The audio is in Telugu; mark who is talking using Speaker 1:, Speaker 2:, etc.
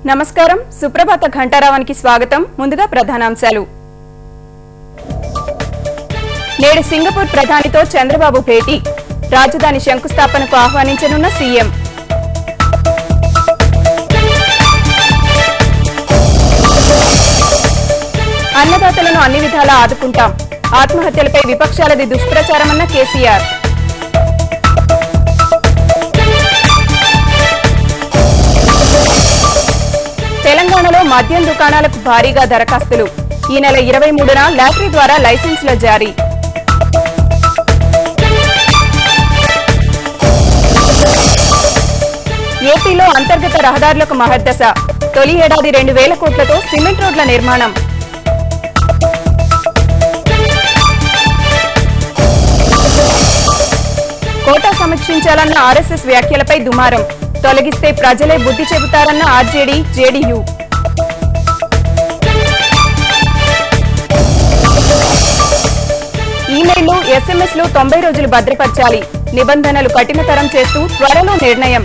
Speaker 1: నమస్కారం సుప్రభాత ఘంటారావానికి స్వాగతం ముందుగా ప్రధానాంశాలు నేడు సింగపూర్ ప్రధానితో చంద్రబాబు భేటీ రాజధాని శంకుస్థాపనకు ఆహ్వానించనున్న సీఎం అన్నదాతలను అన్ని విధాలా ఆదుకుంటాం ఆత్మహత్యలపై విపక్షాలది దుష్ప్రచారమన్న కేసీఆర్ తెలంగాణలో మద్యం దుకాణాలకు భారీగా దరఖాస్తులు ఈ నెల 23న లాటరీ ద్వారా లైసెన్సుల జారీ ఏపీలో అంతర్గత రహదారులకు మహద్దశ తొలి ఏడాది 2000 కోట్లతో సిమెంట్ రోడ్ల నిర్మాణం కోటా సమీక్షించాలన్న ఆర్ఎస్ఎస్ వ్యాఖ్యలపై దుమారం తొలగిస్తే ప్రజలే బుద్ధి చెబుతారన్న ఆర్జేడీ జేడీయూ ఈమెయిల్లు ఎస్ఎంఎస్లు 90 రోజులు భద్రపరచాలి నిబంధనలు కఠినతరం చేస్తూ త్వరలో నిర్ణయం